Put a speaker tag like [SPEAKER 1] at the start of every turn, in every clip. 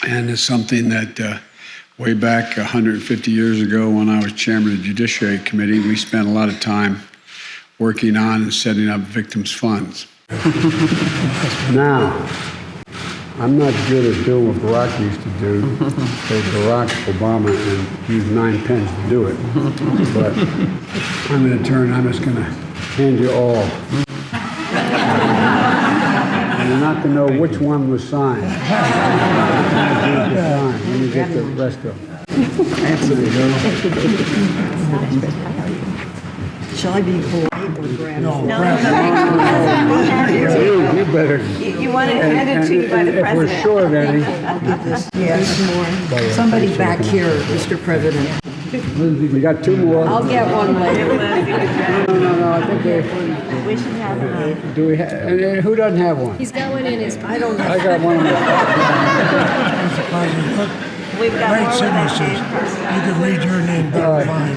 [SPEAKER 1] And it's something that way back 150 years ago when I was chairman of the Judiciary Committee, we spent a lot of time working on and setting up victims' funds. Now, I'm not good at doing what Barack used to do, say Barack Obama and use 9 pens to do it. But I'm just going to hand you all. And you're not going to know which one was signed. Let me get the rest of them. There you go.
[SPEAKER 2] Shall I be polite or grab?
[SPEAKER 3] No.
[SPEAKER 1] You better.
[SPEAKER 4] You want it handed to you by the
[SPEAKER 1] If we're
[SPEAKER 4] president.
[SPEAKER 1] short any.
[SPEAKER 2] I'll give this. Yes. Somebody back here, Mr. President.
[SPEAKER 1] We got 2 more.
[SPEAKER 2] I'll get one later.
[SPEAKER 1] No, I think
[SPEAKER 4] We should have a...
[SPEAKER 1] do we have, and who doesn't have one?
[SPEAKER 5] He's got one in his pocket.
[SPEAKER 2] I don't know.
[SPEAKER 1] I got one.
[SPEAKER 3] Mr. President,
[SPEAKER 4] We've got
[SPEAKER 3] great
[SPEAKER 4] more with that
[SPEAKER 3] signatures.
[SPEAKER 4] name.
[SPEAKER 3] You can read your name down fine.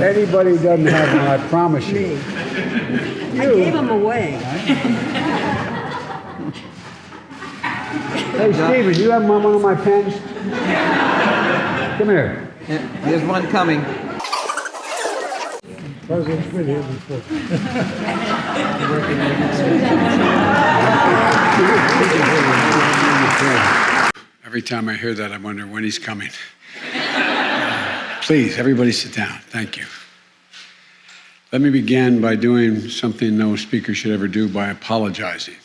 [SPEAKER 1] Anybody who doesn't have one, I promise you.
[SPEAKER 2] Me. I gave them away.
[SPEAKER 1] Hey, Stephen, you have one of my pens? Come here.
[SPEAKER 6] There's one coming.
[SPEAKER 3] President's been here before.
[SPEAKER 1] Every time I hear that, I wonder when he's coming. Please, everybody sit down. Thank you. Let me begin by doing something no speaker should ever do, by apologizing.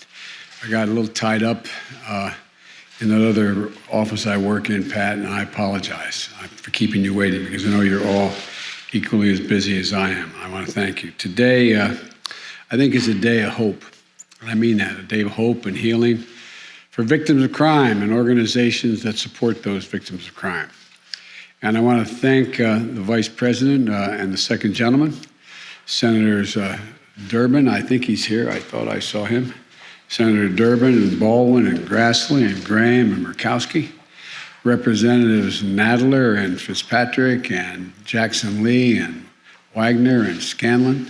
[SPEAKER 1] I got a little tied up in that other office I work in, Pat, and I apologize for keeping you waiting because I know you're all equally as busy as I am. I want to thank you. Today, I think is a day of hope, and I mean that, a day of hope and healing for victims of crime and organizations that support those victims of crime. And I want to thank the Vice President and the second gentleman, Senators Durbin, I think he's here, I thought I saw him, Senator Durbin and Baldwin and Grassley and Graham and Murkowski, Representatives Nadler and Fitzpatrick and Jackson Lee and Wagner and Scanlon,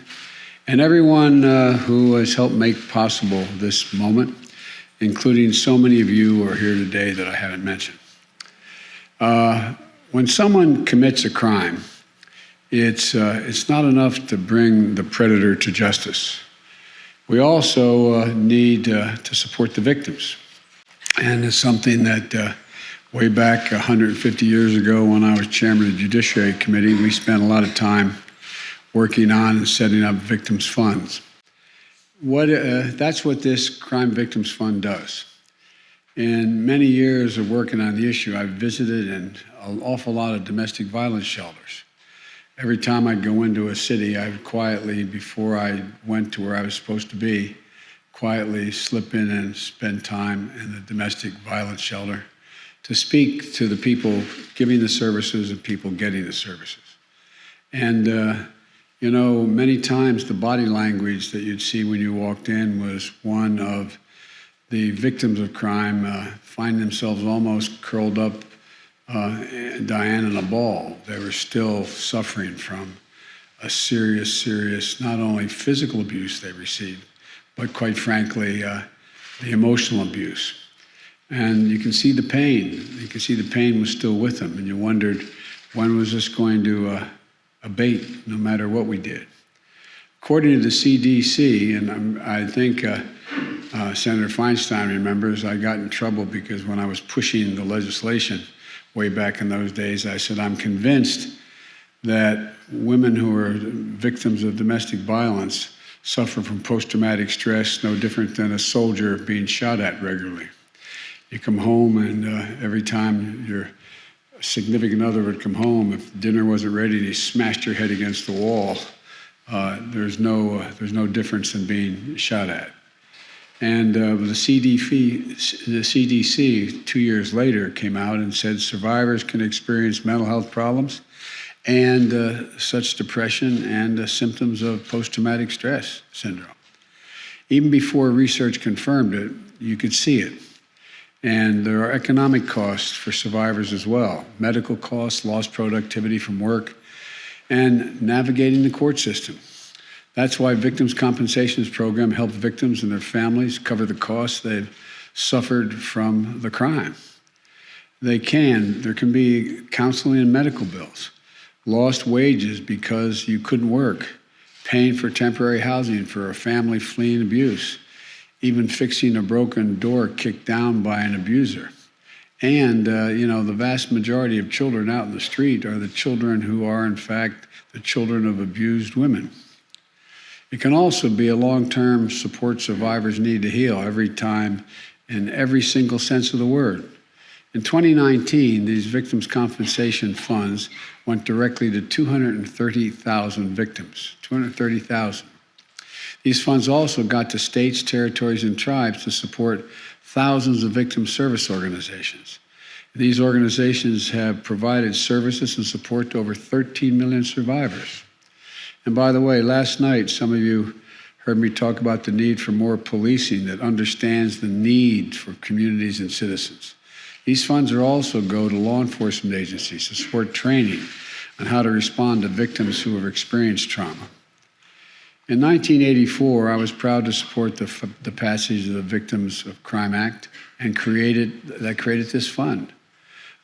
[SPEAKER 1] and everyone who has helped make possible this moment, including so many of you who are here today that I haven't mentioned. When someone commits a crime, it's not enough to bring the predator to justice. We also need to support the victims. And it's something that way back 150 years ago when I was chairman of the Judiciary Committee, we spent a lot of time working on and setting up victims' funds. That's what this Crime Victims Fund does. In many years of working on the issue, I've visited an awful lot of domestic violence shelters. Every time I'd go into a city, I would quietly, before I went to where I was supposed to be, quietly slip in and spend time in the domestic violence shelter to speak to the people giving the services and people getting the services. And you know, many times the body language that you'd see when you walked in was one of the victims of crime find themselves almost curled up, dying in a ball. They were still suffering from a serious, not only physical abuse they received, but quite frankly, the emotional abuse. And you can see the pain. You can see the pain was still with them, and you wondered, when was this going to abate, no matter what we did? According to the CDC, and I think Senator Feinstein remembers, I got in trouble because when I was pushing the legislation way back in those days, I said, I'm convinced that women who are victims of domestic violence suffer from post-traumatic stress no different than a soldier being shot at regularly. You come home and every time your significant other would come home, if dinner wasn't ready and he smashed your head against the wall, there's no difference in being shot at. And the CDC 2 years later came out and said survivors can experience mental health problems and such depression and symptoms of post-traumatic stress syndrome. Even before research confirmed it, you could see it. And there are economic costs for survivors as well. Medical costs, lost productivity from work, and navigating the court system. That's why Victims' Compensations Program helps victims and their families cover the costs they've suffered from the crime. There can be counseling and medical bills, lost wages because you couldn't work, paying for temporary housing for a family fleeing abuse, even fixing a broken door kicked down by an abuser. And, the vast majority of children out in the street are the children who are, in fact, the children of abused women. It can also be a long-term support survivors need to heal every time in every single sense of the word. In 2019, these victims' compensation funds went directly to 230,000 victims, 230,000. These funds also got to states, territories, and tribes to support thousands of victim service organizations. These organizations have provided services and support to over 13 million survivors. And by the way, last night, some of you heard me talk about the need for more policing that understands the need for communities and citizens. These funds are also go to law enforcement agencies to support training on how to respond to victims who have experienced trauma. In 1984, I was proud to support the passage of the Victims of Crime Act and created this fund.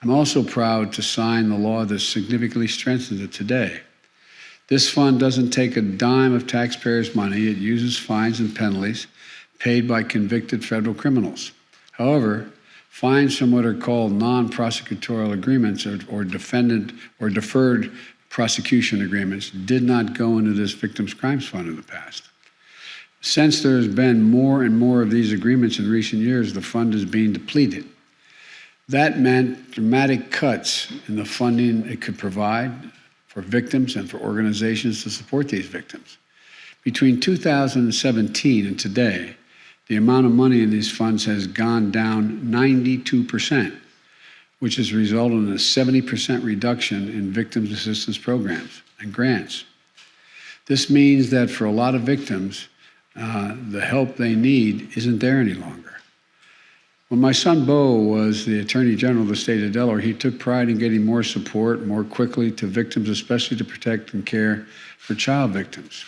[SPEAKER 1] I'm also proud to sign the law that significantly strengthens it today. This fund doesn't take a dime of taxpayers' money. It uses fines and penalties paid by convicted federal criminals. However, fines from what are called non-prosecutorial agreements or deferred prosecution agreements did not go into this Victims' Crimes Fund in the past. Since there's been more and more of these agreements in recent years, the fund is being depleted. That meant dramatic cuts in the funding it could provide for victims and for organizations to support these victims. Between 2017 and today, the amount of money in these funds has gone down 92%, which has resulted in a 70% reduction in victims assistance programs and grants. This means that for a lot of victims, the help they need isn't there any longer. When my son Bo was the Attorney General of the state of Delaware, he took pride in getting more support more quickly to victims, especially to protect and care for child victims.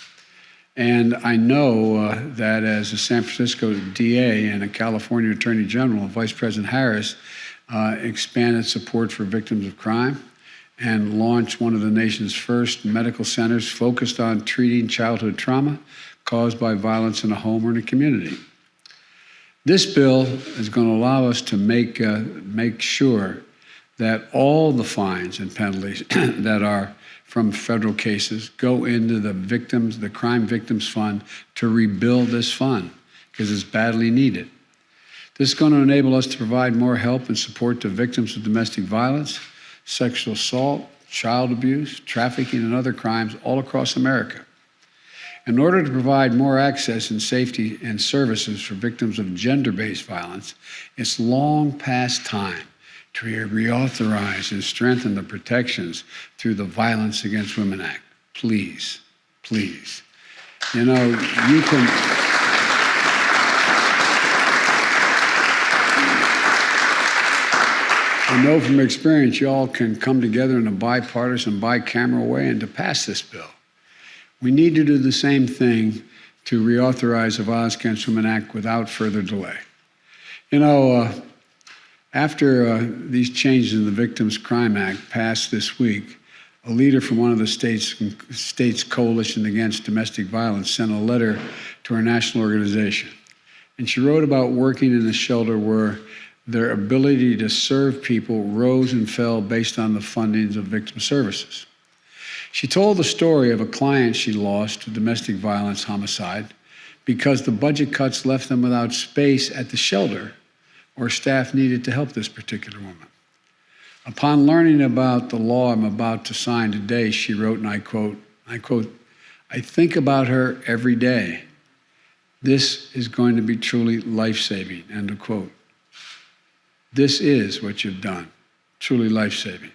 [SPEAKER 1] And I know that as a San Francisco DA and a California Attorney General, Vice President Harris expanded support for victims of crime and launched one of the nation's first medical centers focused on treating childhood trauma caused by violence in a home or in a community. This bill is going to allow us to make sure that all the fines and penalties that are from federal cases go into the Crime Victims Fund to rebuild this fund because it's badly needed. This is going to enable us to provide more help and support to victims of domestic violence, sexual assault, child abuse, trafficking, and other crimes all across America. In order to provide more access and safety and services for victims of gender-based violence, it's long past time to reauthorize and strengthen the protections through the Violence Against Women Act. Please, please. You know, you can... I know from experience you all can come together in a bipartisan, bicameral way and to pass this bill. We need to do the same thing to reauthorize the Violence Against Women Act without further delay. You know, after these changes in the Victims' Crime Act passed this week, a leader from one of the state's coalition against domestic violence sent a letter to our national organization. And she wrote about working in a shelter where their ability to serve people rose and fell based on the fundings of victim services. She told the story of a client she lost to domestic violence homicide because the budget cuts left them without space at the shelter where staff needed to help this particular woman. Upon learning about the law I'm about to sign today, she wrote, and I quote, "I think about her every day. This is going to be truly life-saving," end of quote. This is what you've done, truly life-saving.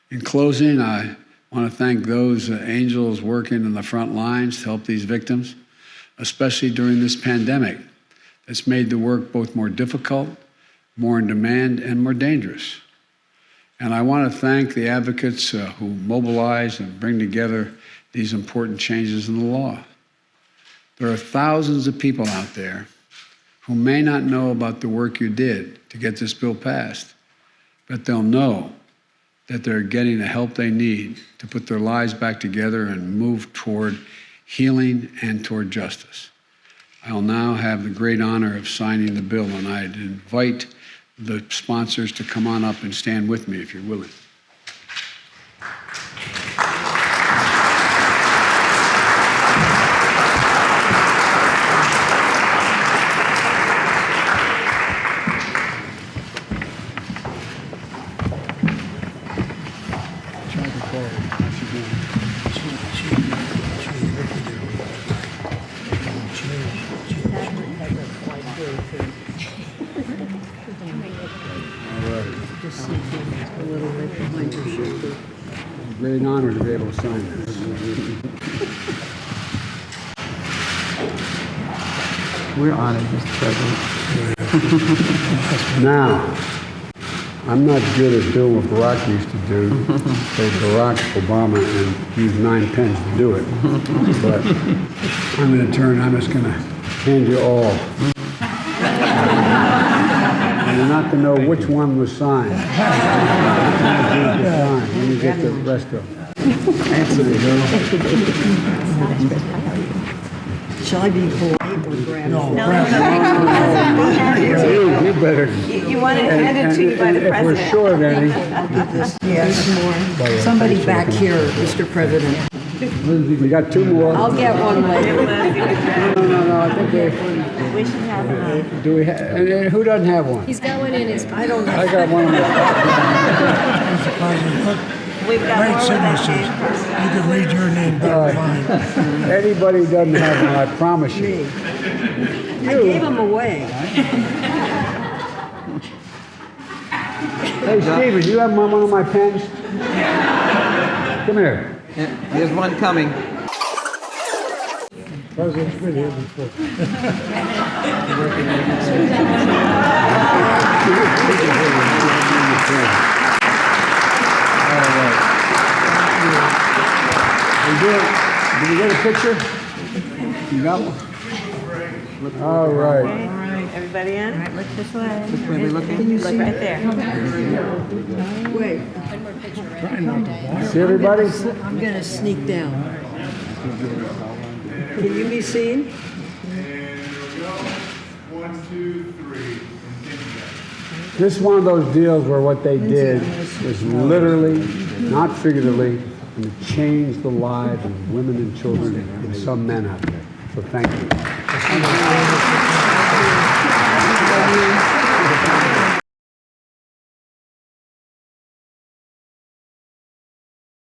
[SPEAKER 1] In closing, I want to thank those angels working in the front lines to help these victims, especially during this pandemic that's made the work both more difficult, more in demand, and more dangerous. And I want to thank the advocates who mobilize and bring together these important changes in the law. There are thousands of people out there who may not know about the work you did to get this bill passed, that they'll know that they're getting the help they need to put their lives back together and move toward healing and toward justice. I'll now have the great honor of signing the bill, and I'd invite the sponsors to come on up and stand with me if you're willing. Great honor to be able to sign this.
[SPEAKER 5] We're honored, Mr. President.
[SPEAKER 1] Now, I'm not good at doing what Barack used to do, say Barack Obama and use 9 pens to do it. But I'm just going to hand you all. And you're not to know which one was signed. Then you get the rest of them.
[SPEAKER 2] Shall I be polite or grab?
[SPEAKER 3] No,
[SPEAKER 1] You better.
[SPEAKER 4] You want it handed to you by the
[SPEAKER 1] If we're
[SPEAKER 4] president.
[SPEAKER 1] short any,
[SPEAKER 2] I'll get this. Yes. Somebody back here, Mr. President.
[SPEAKER 1] we got 2 more.
[SPEAKER 2] I'll get one later.
[SPEAKER 1] No, I think
[SPEAKER 4] We should have enough.
[SPEAKER 1] do we have, and who doesn't have one?
[SPEAKER 6] He's got one in his.
[SPEAKER 2] I don't know.
[SPEAKER 1] I got one.
[SPEAKER 3] Mr. President, look,
[SPEAKER 4] We've got
[SPEAKER 3] great
[SPEAKER 4] more where that
[SPEAKER 3] signatures.
[SPEAKER 4] came from.
[SPEAKER 3] You can read your name better than mine.
[SPEAKER 1] Anybody who doesn't have one, I promise you.
[SPEAKER 2] I gave them away.
[SPEAKER 1] Hey, Stephen, you have one of my pens? Come here.
[SPEAKER 5] There's one coming.
[SPEAKER 3] President's been here before.
[SPEAKER 1] Did we get a picture? You got one? All right.
[SPEAKER 4] Everybody in? All right, look this way.
[SPEAKER 5] Which way are we looking?
[SPEAKER 4] Look right there.
[SPEAKER 2] Wait,
[SPEAKER 1] See everybody?
[SPEAKER 2] I'm going to sneak down. Can you be seen?
[SPEAKER 1] This is one of those deals where what they did was literally, not figuratively, and changed the lives of women and children and some men out there. So thank you.